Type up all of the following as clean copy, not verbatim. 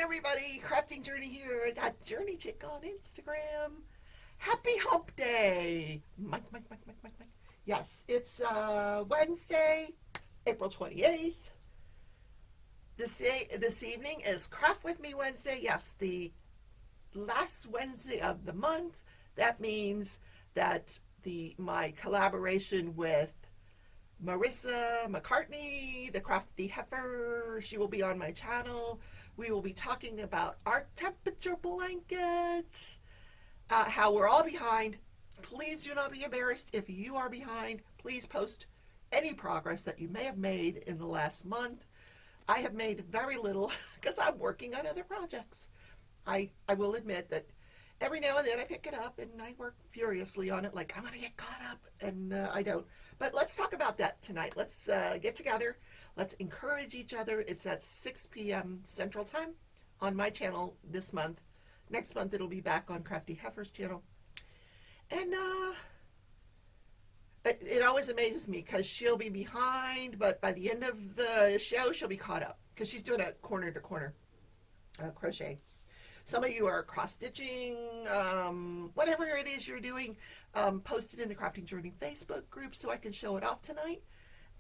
everybody, Crafting Journey here, that Journey Chick on Instagram. Happy Hump Day! Mike. Yes, it's Wednesday, April 28th. This evening is Craft With Me Wednesday. Yes, the last Wednesday of the month. That means that my collaboration with Marissa McCartney, the Crafty Heifer, she will be on my channel. We will be talking about our temperature blanket, how we're all behind. Please do not be embarrassed if you are behind. Please post any progress that you may have made in the last month. I have made very little because I'm working on other projects. I will admit that every now and then I pick it up and I work furiously on it, like I'm going to get caught up, and I don't. But let's talk about that tonight. Let's get together. Let's encourage each other. It's at 6 p.m. Central Time on my channel this month. Next month it'll be back on Crafty Heifer's channel. And it always amazes me because she'll be behind, but by the end of the show she'll be caught up because she's doing a corner-to-corner crochet. Some of you are cross-stitching, whatever it is you're doing, post it in the Crafting Journey Facebook group so I can show it off tonight.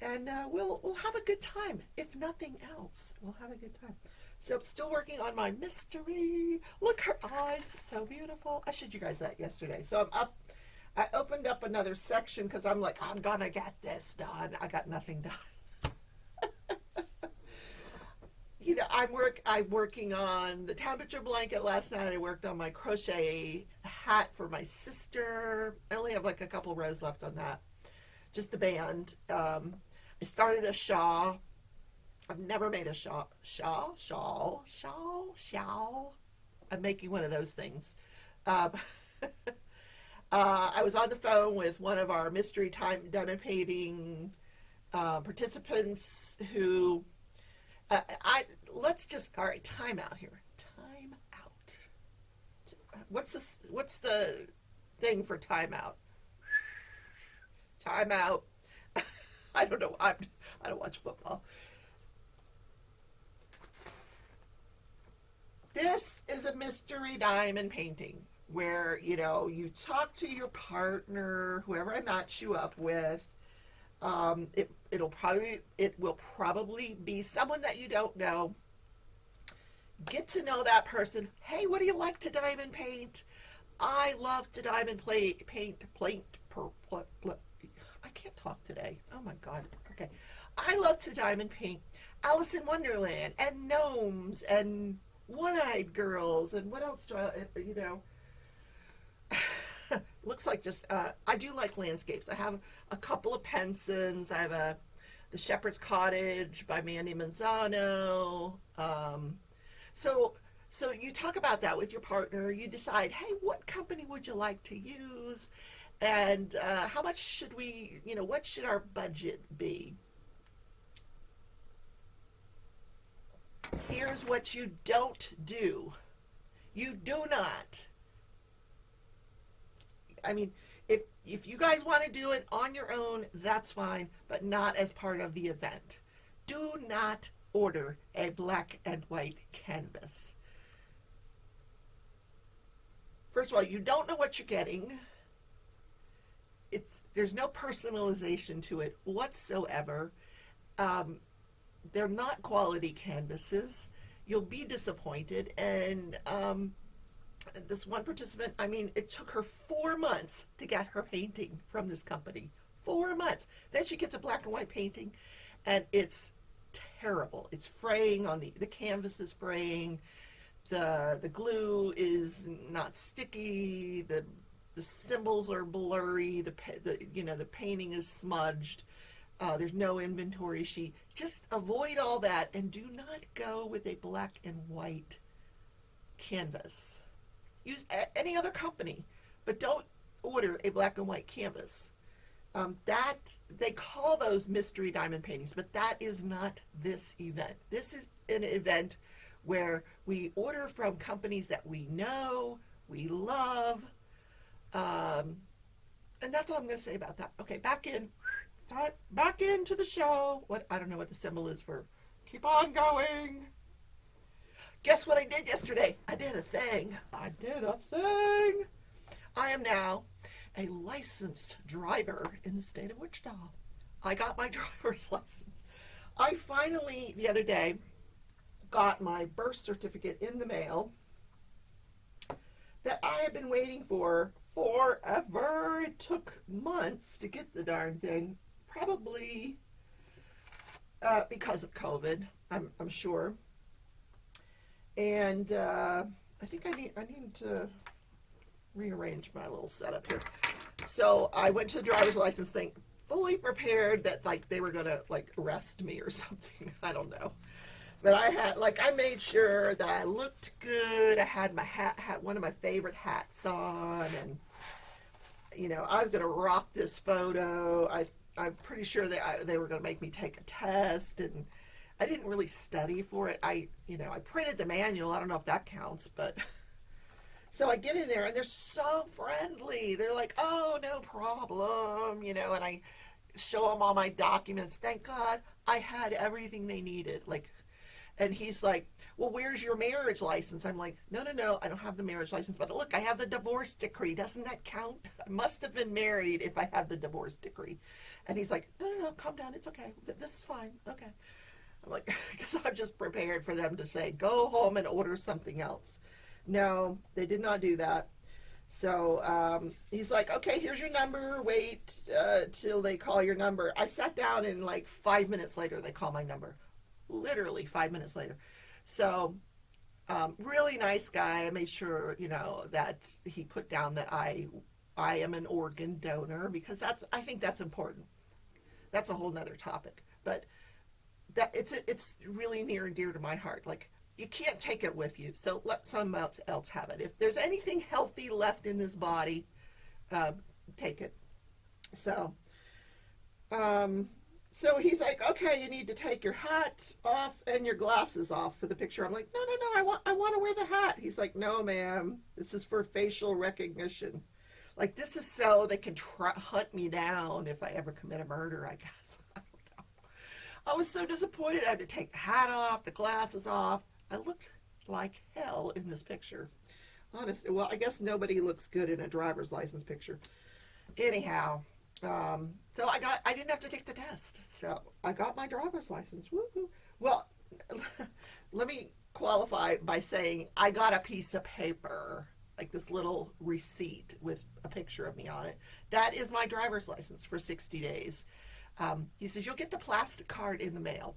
And we'll have a good time. If nothing else, we'll have a good time. So I'm still working on my mystery. Look, her eyes, so beautiful. I showed you guys that yesterday. So I'm up. I opened up another section because I'm like, I'm going to get this done. I got nothing done. You know, I'm working on the temperature blanket. Last night I worked on my crochet hat for my sister. I only have like a couple rows left on that. Just the band. I started a shawl. I've never made a shawl. I'm making one of those things. I was on the phone with one of our mystery diamond painting participants who all right, time out here. Time out. What's the thing for time out? Time out. I don't know. I don't watch football. This is a mystery diamond painting where, you know, you talk to your partner, whoever I match you up with. It will probably be someone that you don't know. Get to know that person. Hey, what do you like to diamond paint? I love to diamond paint. I can't talk today. Oh my God. Okay. I love to diamond paint Alice in Wonderland and gnomes and one-eyed girls and what else do I, you know, looks like just, I do like landscapes. I have a couple of Pensons. I have the Shepherd's Cottage by Mandy Manzano. So you talk about that with your partner. You decide, hey, what company would you like to use? And how much should we, you know, what should our budget be? Here's what you don't do. You do not. I mean, if you guys want to do it on your own, that's fine, but not as part of the event. Do not order a black and white canvas. First of all, you don't know what you're getting. There's no personalization to it whatsoever. They're not quality canvases. You'll be disappointed. And this one participant, I mean, it took her 4 months to get her painting from this company. 4 months. Then she gets a black and white painting, and it's terrible. It's fraying on the canvas is fraying. The glue is not sticky. The symbols are blurry. The painting is smudged. There's no inventory sheet. Just avoid all that and do not go with a black and white canvas. Use any other company, but don't order a black and white canvas. That they call those mystery diamond paintings, but that is not this event. This is an event where we order from companies that we know, we love, and that's all I'm going to say about that. Okay, back into the show. I don't know what the symbol is for keep on going. Guess what I did yesterday? I did a thing. I am now a licensed driver in the state of Wichita. I got my driver's license. I finally, the other day, got my birth certificate in the mail that I have been waiting for forever. It took months to get the darn thing. Probably because of COVID, I'm sure. And I think I need to rearrange my little setup here. So I went to the driver's license thing, fully prepared that like they were gonna like arrest me or something. I don't know. But I made sure that I looked good. I had my had one of my favorite hats on, and I was gonna rock this photo. I'm pretty sure they were gonna make me take a test, and I didn't really study for it. I printed the manual. I don't know if that counts, but so I get in there and they're so friendly. They're like, "Oh, no problem," and I show them all my documents. Thank God I had everything they needed. And he's like, "Well, where's your marriage license?" I'm like, no, I don't have the marriage license. But look, I have the divorce decree. Doesn't that count? I must have been married if I have the divorce decree. And he's like, no, calm down. It's okay. This is fine. Okay. I'm like, because I'm just prepared for them to say, go home and order something else. No, they did not do that. So he's like, okay, here's your number. Wait till they call your number. I sat down and like 5 minutes later, they call my number. Literally 5 minutes later. So really nice guy. I made sure, that he put down that I am an organ donor, because I think that's important. That's a whole nother topic. But that it's really near and dear to my heart. Like, you can't take it with you, so let someone else have it. If there's anything healthy left in this body, take it. So he's like, okay, you need to take your hat off and your glasses off for the picture. I'm like, no, I want to wear the hat. He's like, no, ma'am, this is for facial recognition. Like, this is so they can hunt me down if I ever commit a murder, I guess. I don't know. I was so disappointed. I had to take the hat off, the glasses off. I looked like hell in this picture. Honestly, well, I guess nobody looks good in a driver's license picture. Anyhow, so I didn't have to take the test. So I got my driver's license. Woo-hoo. Well, let me qualify by saying I got a piece of paper, like this little receipt with a picture of me on it. That is my driver's license for 60 days. He says, you'll get the plastic card in the mail.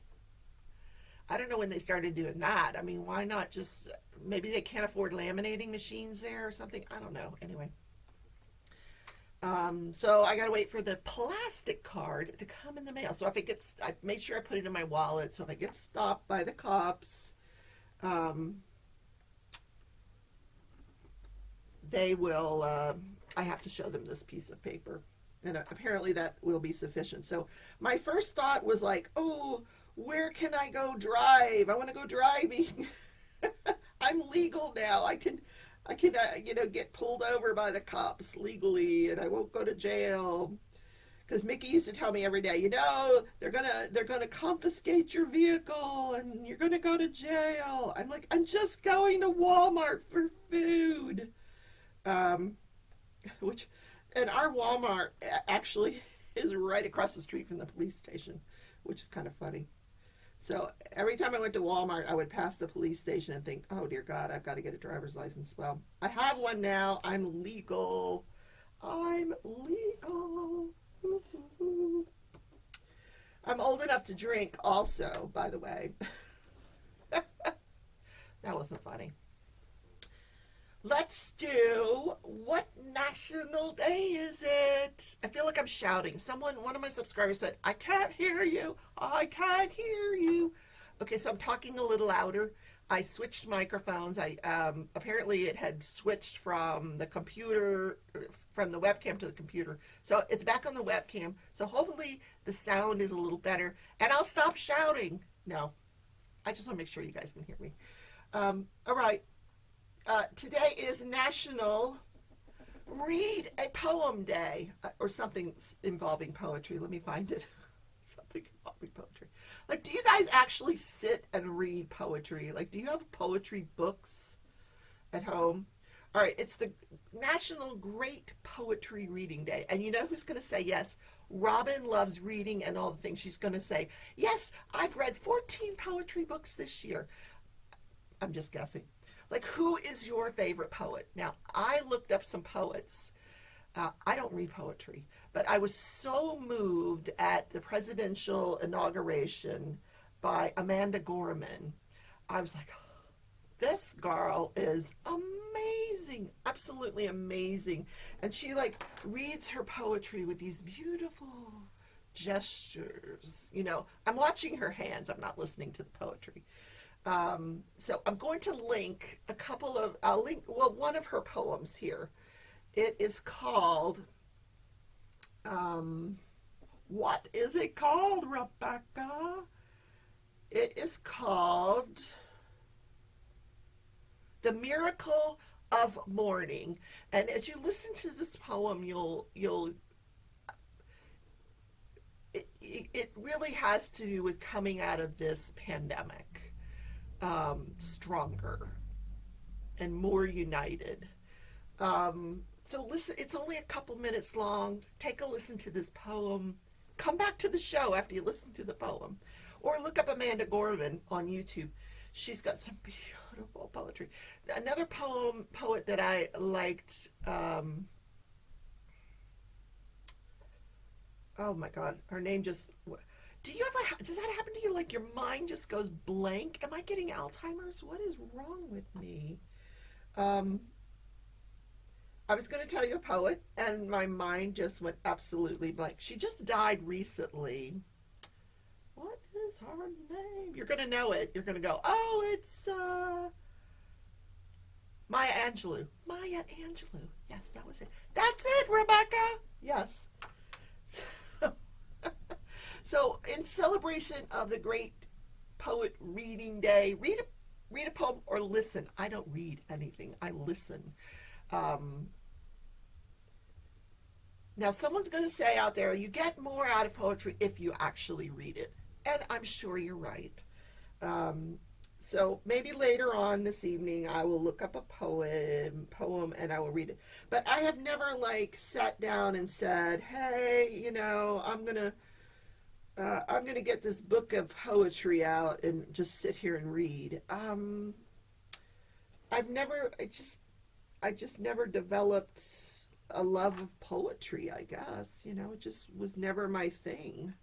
I don't know when they started doing that. I mean, why not just, maybe they can't afford laminating machines there or something. I don't know. Anyway. So I got to wait for the plastic card to come in the mail. So if it gets, I made sure I put it in my wallet. So if I get stopped by the cops, they will, I have to show them this piece of paper. And apparently that will be sufficient. So my first thought was like, oh, where can I go drive? I want to go driving. I'm legal now. I can get pulled over by the cops legally, and I won't go to jail. Because Mickey used to tell me every day, they're gonna confiscate your vehicle, and you're gonna go to jail. I'm like, I'm just going to Walmart for food. And our Walmart actually is right across the street from the police station, which is kind of funny. So every time I went to Walmart, I would pass the police station and think, oh, dear God, I've got to get a driver's license. Well, I have one now. I'm legal. I'm old enough to drink also, by the way. That wasn't funny. Let's do, what national day is it? I feel like I'm shouting. One of my subscribers said, I can't hear you. I can't hear you. Okay, so I'm talking a little louder. I switched microphones. Apparently it had switched from the computer, from the webcam to the computer. So it's back on the webcam. So hopefully the sound is a little better. And I'll stop shouting. No, I just want to make sure you guys can hear me. All right. Today is National Read a Poem Day, or something involving poetry. Let me find it. Something involving poetry. Like, do you guys actually sit and read poetry? Like, do you have poetry books at home? All right, it's the National Great Poetry Reading Day. And you know who's going to say yes? Robin loves reading and all the things. She's going to say, yes, I've read 14 poetry books this year. I'm just guessing. Like, who is your favorite poet? Now, I looked up some poets. I don't read poetry, but I was so moved at the presidential inauguration by Amanda Gorman. I was like, this girl is amazing, absolutely amazing. And she like reads her poetry with these beautiful gestures. You know, I'm watching her hands. I'm not listening to the poetry. So I'm going to link one of her poems here. It is called, what is it called, Rebecca? It is called The Miracle of Morning. And as you listen to this poem, it really has to do with coming out of this pandemic stronger and more united. So listen, it's only a couple minutes long. Take a listen to this poem. Come back to the show after you listen to the poem. Or look up Amanda Gorman on YouTube. She's got some beautiful poetry. Another poet that I liked, oh my God, her name just, does that happen to you? Like your mind just goes blank? Am I getting Alzheimer's? What is wrong with me? I was going to tell you a poet, and my mind just went absolutely blank. She just died recently. What is her name? You're going to know it. You're going to go, oh, it's Maya Angelou. Maya Angelou. Yes, that was it. That's it, Rebecca. Yes. So in celebration of the Great Poet Reading Day, read a poem or listen. I don't read anything. I listen. Now, someone's going to say out there, you get more out of poetry if you actually read it. And I'm sure you're right. So maybe later on this evening, I will look up a poem, and I will read it. But I have never like sat down and said, hey, you know, I'm going to get this book of poetry out and just sit here and read. I just never developed a love of poetry, I guess. You know, it just was never my thing.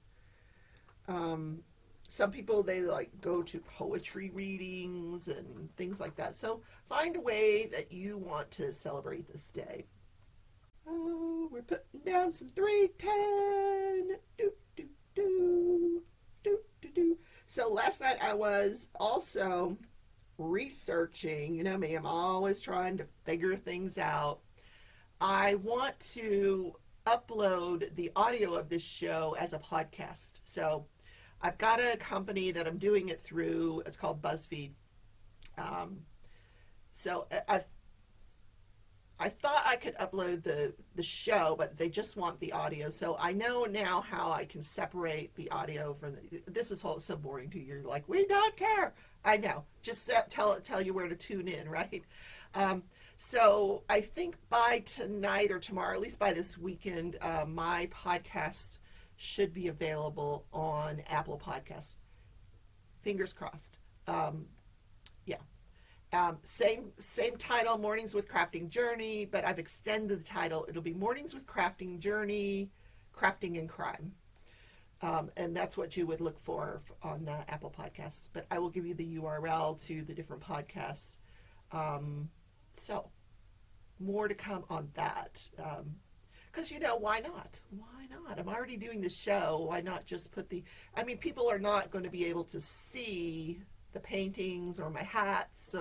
Some people, they like go to poetry readings and things like that. So find a way that you want to celebrate this day. Oh, we're putting down some 310. Do, do, do, do, do, do. So last night I was also researching. You know me, I'm always trying to figure things out. I want to upload the audio of this show as a podcast. So I've got a company that I'm doing it through. It's called BuzzFeed. So I thought I could upload the show, but they just want the audio. So I know now how I can separate the audio from this is so boring to you. You're like, we don't care. I know. Just tell you where to tune in, right? So I think by tonight or tomorrow, at least by this weekend, my podcast should be available on Apple Podcasts. Fingers crossed. Same title, Mornings with Crafting Journey, but I've extended the title. It'll be Mornings with Crafting Journey, Crafting and Crime. And that's what you would look for on Apple Podcasts. But I will give you the URL to the different podcasts. So more to come on that. Because, you know, why not? Why not? I'm already doing the show. Why not just people are not going to be able to see the paintings or my hats,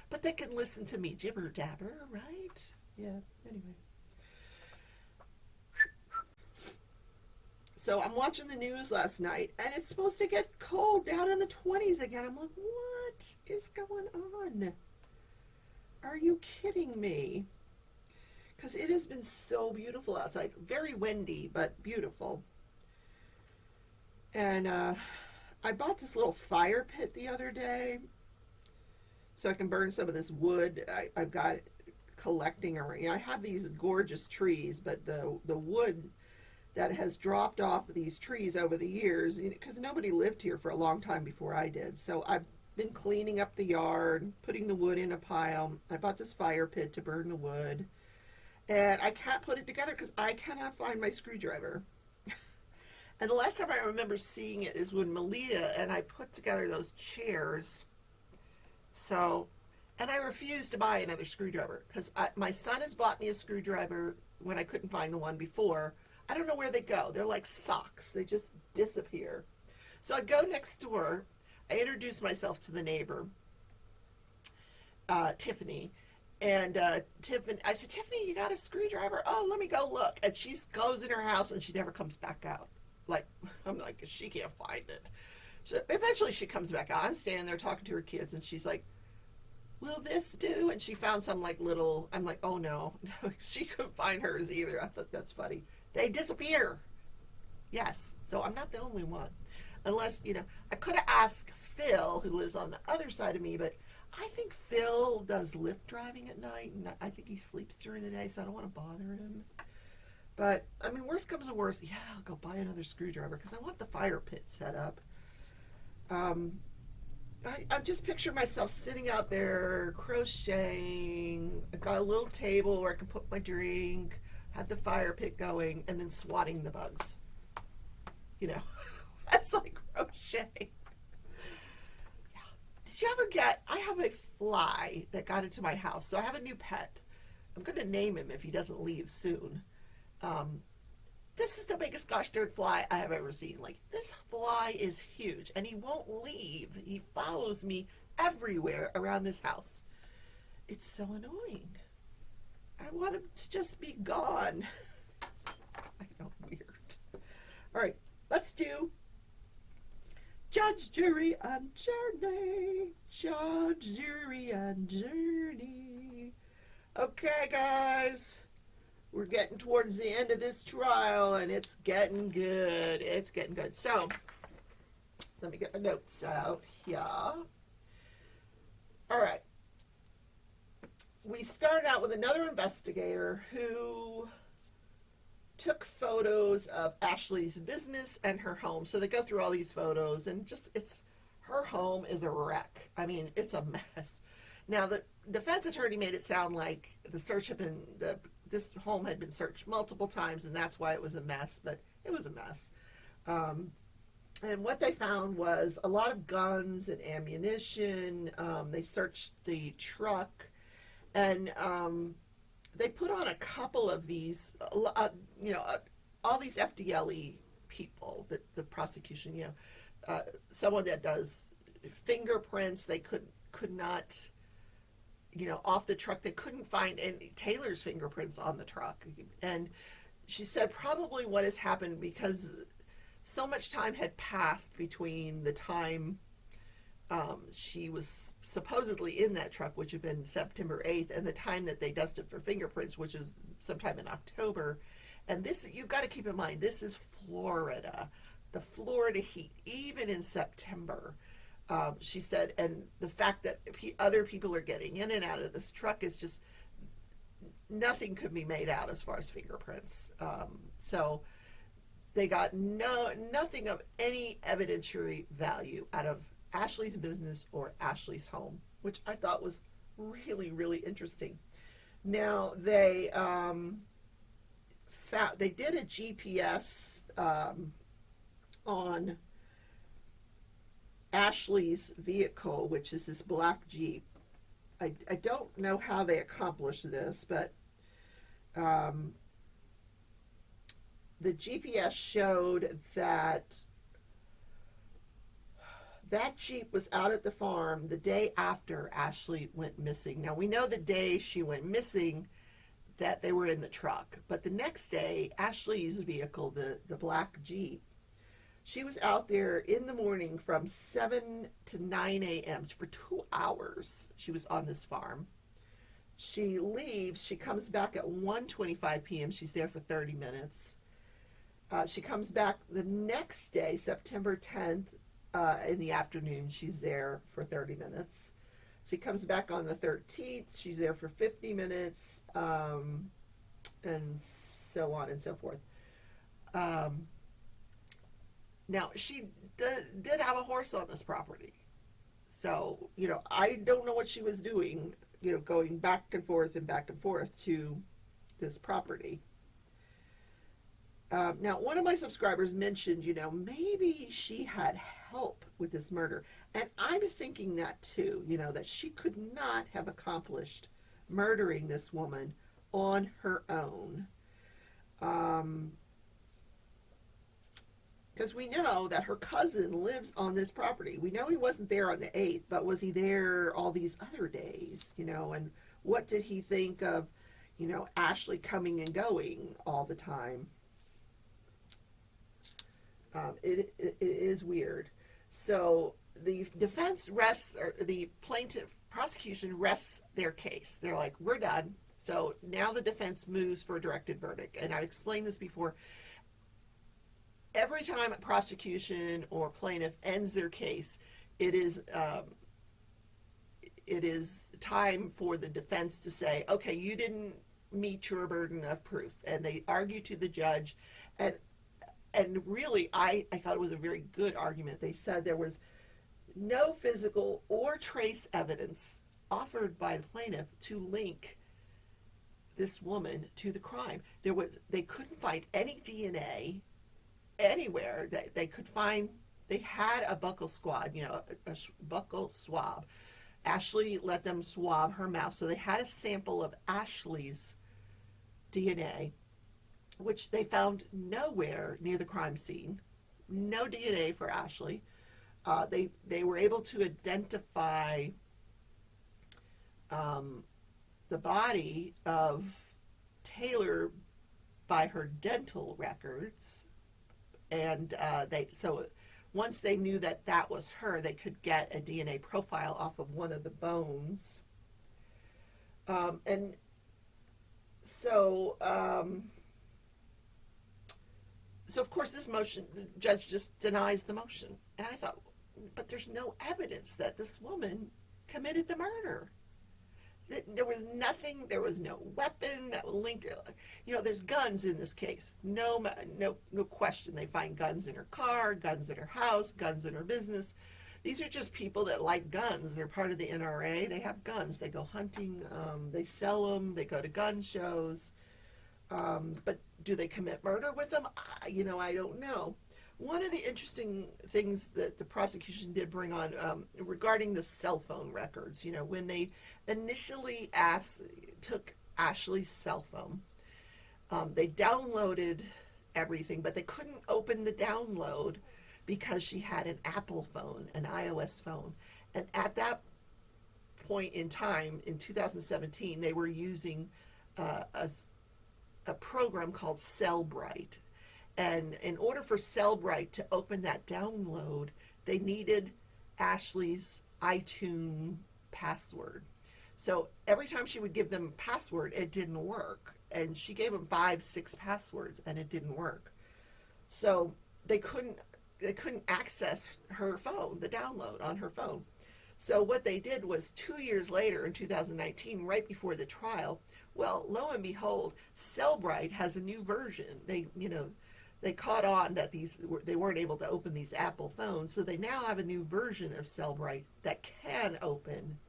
but they can listen to me jibber jabber, right? Yeah, anyway. So I'm watching the news last night, and it's supposed to get cold down in the 20s again. I'm like, what is going on? Are you kidding me? Because it has been so beautiful outside. Very windy, but beautiful. And I bought this little fire pit the other day so I can burn some of this wood. I've got collecting around. I have these gorgeous trees, but the wood that has dropped off of these trees over the years, because nobody lived here for a long time before I did. So I've been cleaning up the yard, putting the wood in a pile. I bought this fire pit to burn the wood, and I can't put it together because I cannot find my screwdriver. And the last time I remember seeing it is when Malia and I put together those chairs. So, and I refused to buy another screwdriver because my son has bought me a screwdriver when I couldn't find the one before. I don't know where they go. They're like socks. They just disappear. So I go next door. I introduce myself to the neighbor, Tiffany. And Tiffany, I said, Tiffany, you got a screwdriver? Oh, let me go look. And she goes in her house and she never comes back out. Like, I'm like, she can't find it. So eventually she comes back out. I'm standing there talking to her kids and she's like, will this do? And she found some like little, I'm like, oh no, she couldn't find hers either. I thought that's funny. They disappear. Yes. So I'm not the only one. Unless, I could have asked Phil, who lives on the other side of me, but I think Phil does Lyft driving at night, and I think he sleeps during the day, so I don't want to bother him. But, I mean, worst comes to worst, yeah, I'll go buy another screwdriver, because I want the fire pit set up. I just picture myself sitting out there, crocheting. I got a little table where I can put my drink, have the fire pit going, and then swatting the bugs. That's like crochet. Yeah. Did you ever I have a fly that got into my house, so I have a new pet. I'm going to name him if he doesn't leave soon. This is the biggest gosh darn fly I have ever seen. Like, this fly is huge, and he won't leave. He follows me everywhere around this house. It's so annoying. I want him to just be gone. I know, weird. All right, let's do Judge, Jury, and Journey. Judge, Jury, and Journey. Okay, guys. We're getting towards the end of this trial, and it's getting good. It's getting good. So, let me get my notes out here. All right. We start out with another investigator who took photos of Ashley's business and her home. So they go through all these photos, and her home is a wreck. I mean, it's a mess. Now, the defense attorney made it sound like this home had been searched multiple times, and that's why it was a mess, but it was a mess. And what they found was a lot of guns and ammunition. They searched the truck, and they put on a couple of these, all these FDLE people, the prosecution, someone that does fingerprints. They could not, off the truck, they couldn't find any Taylor's fingerprints on the truck. And she said probably what has happened, because so much time had passed between the time she was supposedly in that truck, which had been September 8th, and the time that they dusted for fingerprints, which is sometime in October. And this, you've got to keep in mind, this is Florida, the Florida heat, even in September. She said, and the fact that other people are getting in and out of this truck is just, nothing could be made out as far as fingerprints. So they got nothing of any evidentiary value out of Ashley's business or Ashley's home, which I thought was really, really interesting. Now, they did a GPS on Ashley's vehicle, which is this black Jeep. I don't know how they accomplished this, but the GPS showed that Jeep was out at the farm the day after Ashley went missing. Now, we know the day she went missing that they were in the truck, but the next day, Ashley's vehicle, the black Jeep, she was out there in the morning from 7 to 9 a.m. for 2 hours. She was on this farm. She leaves. She comes back at 1:25 p.m. She's there for 30 minutes. She comes back the next day, September 10th, in the afternoon, she's there for 30 minutes. She comes back on the 13th, she's there for 50 minutes, and so on and so forth. Now, she did have a horse on this property. So, I don't know what she was doing, going back and forth to this property. Now, one of my subscribers mentioned, maybe she had help with this murder. And I'm thinking that too, that she could not have accomplished murdering this woman on her own. Because we know that her cousin lives on this property. We know he wasn't there on the 8th, but was he there all these other days, and what did he think of, Ashley coming and going all the time? It is weird. So the defense rests, or the prosecution rests their case. They're like, we're done. So now the defense moves for a directed verdict. And I've explained this before. Every time a prosecution or plaintiff ends their case, it is time for the defense to say, okay, you didn't meet your burden of proof. And they argue to the judge. And really, I thought it was a very good argument. They said there was no physical or trace evidence offered by the plaintiff to link this woman to the crime. They couldn't find any DNA anywhere that they could find. They had a buccal squad, a buccal swab. Ashley let them swab her mouth, so they had a sample of Ashley's DNA, which they found nowhere near the crime scene. No DNA for Ashley. They were able to identify the body of Taylor by her dental records, and so once they knew that that was her, they could get a DNA profile off of one of the bones, and so. So, of course, this motion, the judge just denies the motion. And I thought, but there's no evidence that this woman committed the murder. There was nothing, there was no weapon that linked, there's guns in this case. No question. They find guns in her car, guns in her house, guns in her business. These are just people that like guns. They're part of the NRA. They have guns. They go hunting. They sell them. They go to gun shows. But do they commit murder with them? I don't know. One of the interesting things that the prosecution did bring on regarding the cell phone records, when they initially took Ashley's cell phone, they downloaded everything, but they couldn't open the download because she had an Apple phone, an iOS phone. And at that point in time, in 2017, they were using a program called Cellbrite. And in order for Cellbrite to open that download, they needed Ashley's iTunes password. So every time she would give them a password, it didn't work. And she gave them 5-6 passwords, and it didn't work. So they couldn't access her phone, the download on her phone. So what they did was 2 years later, in 2019, right before the trial, well, lo and behold, Cellbrite has a new version. They caught on that they weren't able to open these Apple phones, so they now have a new version of Cellbrite that can open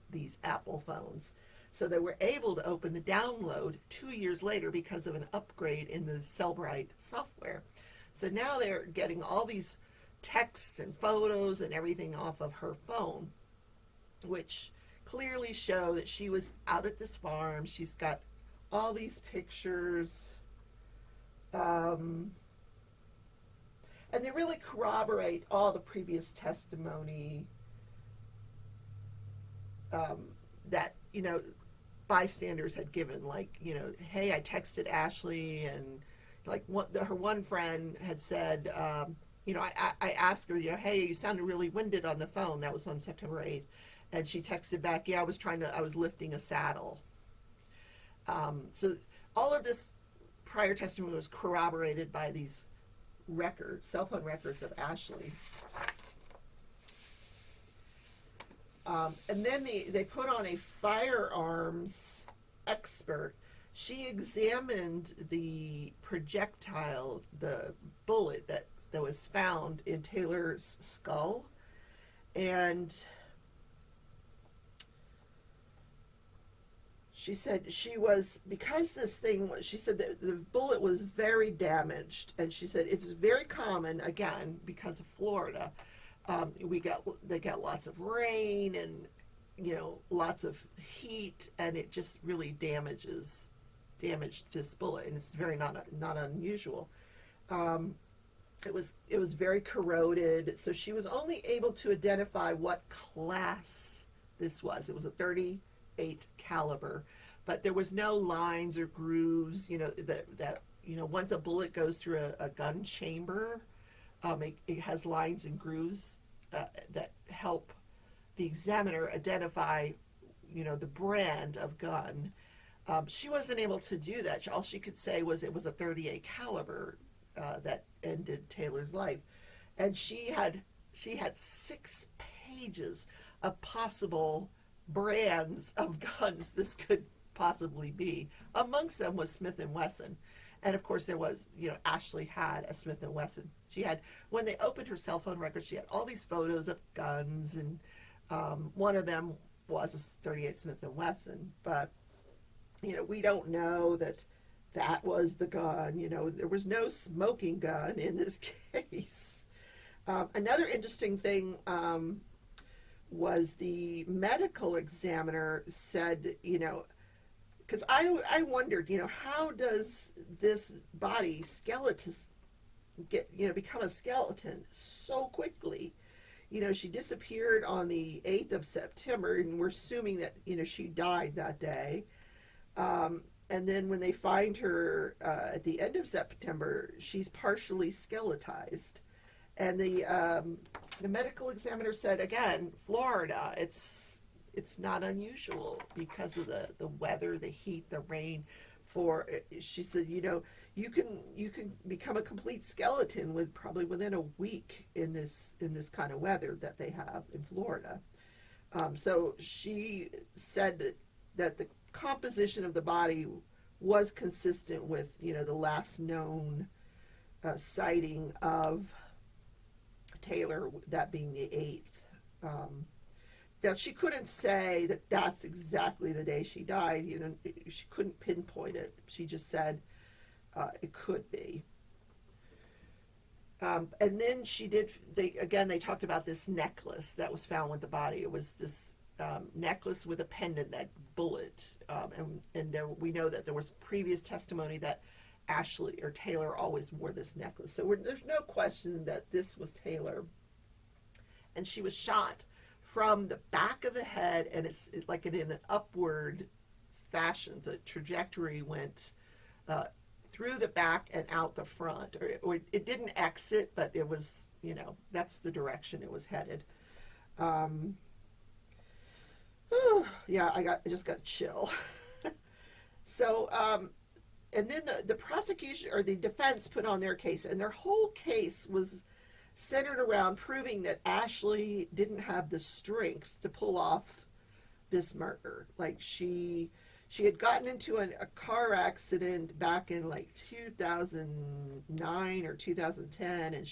these Apple phones. So they were able to open the download 2 years later because of an upgrade in the Cellbrite software. So now they're getting all these texts and photos and everything off of her phone, which clearly show that she was out at this farm. She's got all these pictures. And they really corroborate all the previous testimony that, bystanders had given. Like, hey, I texted Ashley, and like her one friend had said, I asked her, hey, you sounded really winded on the phone. That was on September 8th. And she texted back, yeah, I was lifting a saddle. So all of this prior testimony was corroborated by these records, cell phone records of Ashley. And then they put on a firearms expert. She examined the projectile, the bullet that was found in Taylor's skull, and she said because this thing, she said that the bullet was very damaged, and she said it's very common, again, because of Florida. They get lots of rain and, lots of heat, and it just really damaged this bullet, and it's very not unusual. It was very corroded, so she was only able to identify what class this was. It was a 38 caliber, but there was no lines or grooves. That once a bullet goes through a gun chamber, it has lines and grooves that help the examiner identify, the brand of gun. She wasn't able to do that. All she could say was it was a 38 caliber that ended Taylor's life, and she had 6 pages of possible brands of guns this could possibly be. Amongst them was Smith & Wesson, and of course there was, Ashley had a Smith & Wesson. She had, when they opened her cell phone records, she had all these photos of guns, and one of them was a 38 Smith & Wesson, but we don't know that was the gun. There was no smoking gun in this case. Another interesting thing was the medical examiner said, because I wondered, how does this body skeleton become a skeleton so quickly? She disappeared on the 8th of September, and we're assuming that, she died that day. And then when they find her at the end of September, she's partially skeletized. And the medical examiner said, again, Florida, it's not unusual because of the weather, the heat, the rain. She said, you can become a complete skeleton probably within a week in this kind of weather that they have in Florida. So she said that the composition of the body was consistent with, the last known sighting of Taylor, that being the 8th. Now, she couldn't say that that's exactly the day she died. She couldn't pinpoint it. She just said it could be. And then they talked about this necklace that was found with the body. It was this necklace with a pendant, that bullet. And we know that there was previous testimony that Ashley or Taylor always wore this necklace. So there's no question that this was Taylor. And she was shot from the back of the head, and it's like in an upward fashion. The trajectory went through the back and out the front. Or it didn't exit, but it was, that's the direction it was headed. Yeah, I just got a chill. So, and then the prosecution or the defense put on their case, and their whole case was centered around proving that Ashley didn't have the strength to pull off this murder. Like she had gotten into a car accident back in like 2009 or 2010, and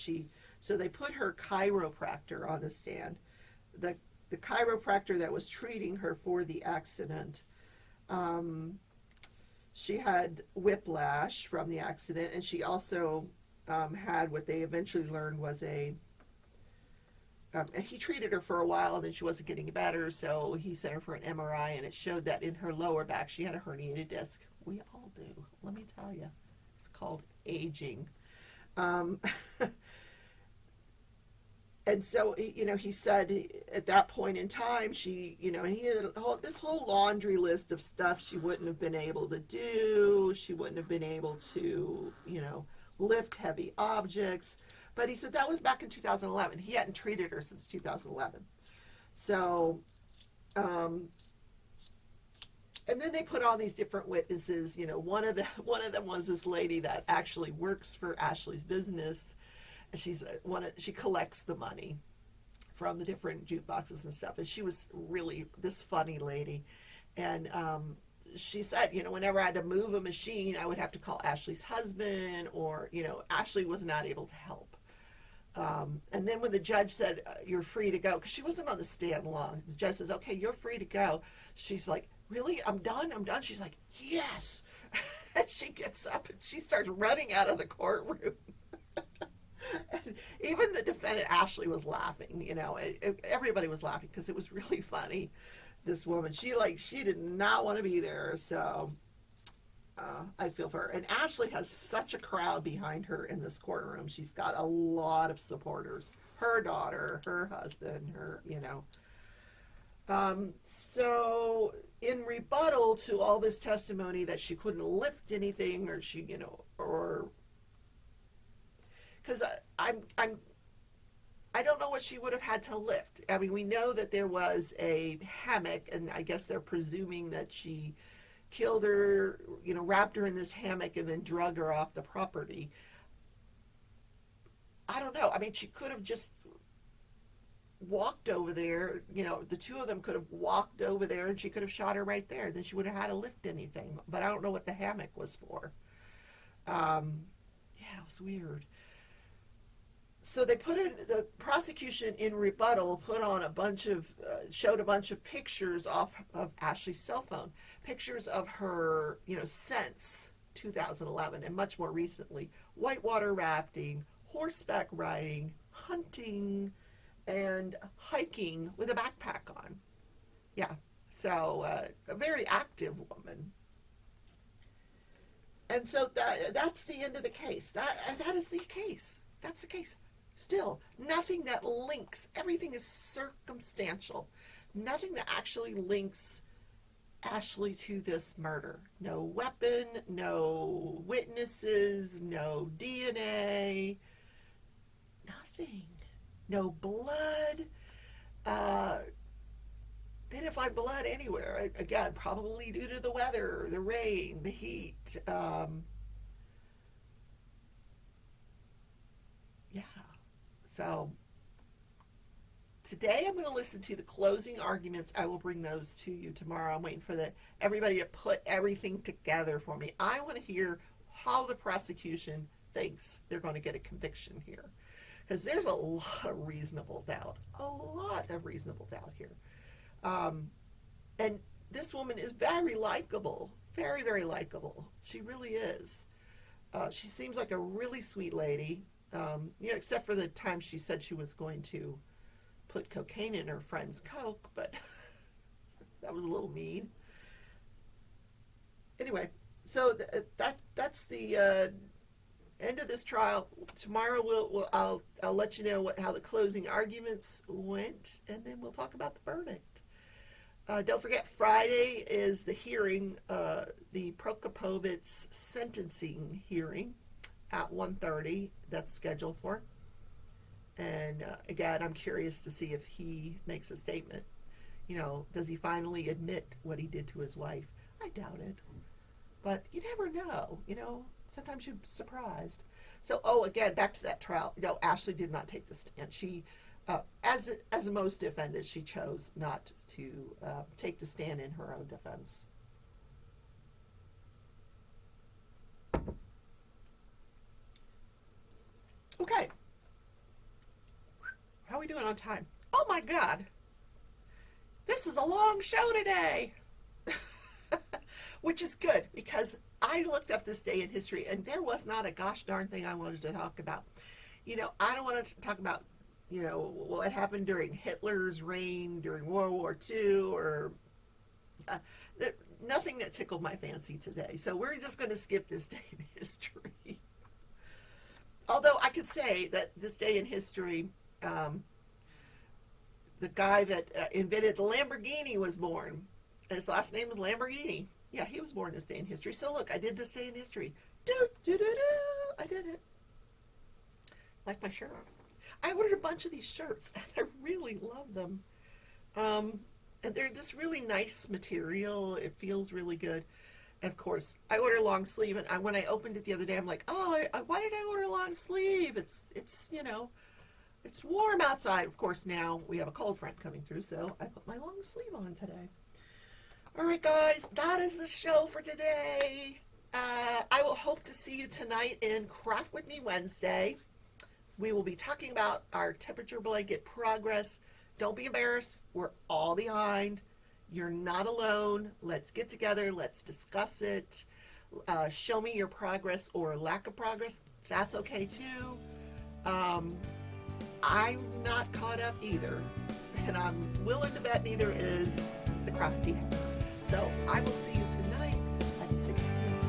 so they put her chiropractor on the stand. The chiropractor that was treating her for the accident, she had whiplash from the accident, and she also had what they eventually learned was and he treated her for a while, and then she wasn't getting better, so he sent her for an MRI, and it showed that in her lower back she had a herniated disc. We all do, let me tell you. It's called aging. And so, he said at that point in time, he had this whole laundry list of stuff she wouldn't have been able to do. She wouldn't have been able to, lift heavy objects. But he said that was back in 2011. He hadn't treated her since 2011. So, and then they put all these different witnesses. One of them was this lady that actually works for Ashley's business. She collects the money from the different jukeboxes and stuff. And she was really this funny lady. And she said, whenever I had to move a machine, I would have to call Ashley's husband, or, Ashley was not able to help. And then when the judge said, you're free to go, because she wasn't on the stand long, the judge says, okay, you're free to go. She's like, really? I'm done? She's like, yes. And she gets up and she starts running out of the courtroom. And even the defendant, Ashley, was laughing. Everybody was laughing because it was really funny. This woman, she did not want to be there. So I feel for her. And Ashley has such a crowd behind her in this courtroom. She's got a lot of supporters. Her daughter, her husband, so in rebuttal to all this testimony that she couldn't lift anything, or she, because I don't know what she would have had to lift. I mean, we know that there was a hammock, and I guess they're presuming that she killed her, wrapped her in this hammock and then drug her off the property. I don't know. I mean, she could have just walked over there. The two of them could have walked over there and she could have shot her right there. Then she would have had to lift anything. But I don't know what the hammock was for. Yeah, it was weird. So they the prosecution in rebuttal showed a bunch of pictures of Ashley's cell phone, pictures of her, since 2011 and much more recently, whitewater rafting, horseback riding, hunting, and hiking with a backpack on. Yeah, so a very active woman. And so that's the end of the case. That is the case. That's the case. Still, nothing that links. Everything is circumstantial. Nothing that actually links Ashley to this murder. No weapon, no witnesses, no DNA, nothing. No blood. They didn't find blood anywhere. Again, probably due to the weather, the rain, the heat. Yeah. So today I'm going to listen to the closing arguments. I will bring those to you tomorrow. I'm waiting for everybody to put everything together for me. I want to hear how the prosecution thinks they're going to get a conviction here. Because there's a lot of reasonable doubt. A lot of reasonable doubt here. And this woman is very likable. Very, very likable. She really is. She seems like a really sweet lady. Except for the time she said she was going to put cocaine in her friend's Coke, but that was a little mean. Anyway, so that's the end of this trial. Tomorrow I'll let you know how the closing arguments went, and then we'll talk about the verdict. Don't forget, Friday is the hearing, the Prokopovic's sentencing hearing at 1:30. That's scheduled for. And again, I'm curious to see if he makes a statement. Does he finally admit what he did to his wife? I doubt it. But you never know, Sometimes you're surprised. So, again, back to that trial. Ashley did not take the stand. She, as most defendants, she chose not to take the stand in her own defense. Okay. How are we doing on time? Oh my God. This is a long show today. Which is good, because I looked up this day in history and there was not a gosh darn thing I wanted to talk about. I don't want to talk about, what happened during Hitler's reign, during World War II, or nothing that tickled my fancy today. So we're just going to skip this day in history. Although I could say that this day in history, the guy that invented the Lamborghini was born. His last name was Lamborghini. Yeah, he was born this day in history. So look, I did this day in history. I did it. Like my shirt. I ordered a bunch of these shirts, and I really love them. And they're this really nice material. It feels really good. And of course, I ordered long sleeve, and when I opened it the other day, I'm like, why did I order long sleeve? It's It's warm outside. Of course, now we have a cold front coming through, so I put my long sleeve on today. All right, guys, that is the show for today. I will hope to see you tonight in Craft With Me Wednesday. We will be talking about our temperature blanket progress. Don't be embarrassed. We're all behind. You're not alone. Let's get together. Let's discuss it. Show me your progress or lack of progress. That's okay too. I'm not caught up either. And I'm willing to bet neither is the crafty hacker. So I will see you tonight at 6 p.m.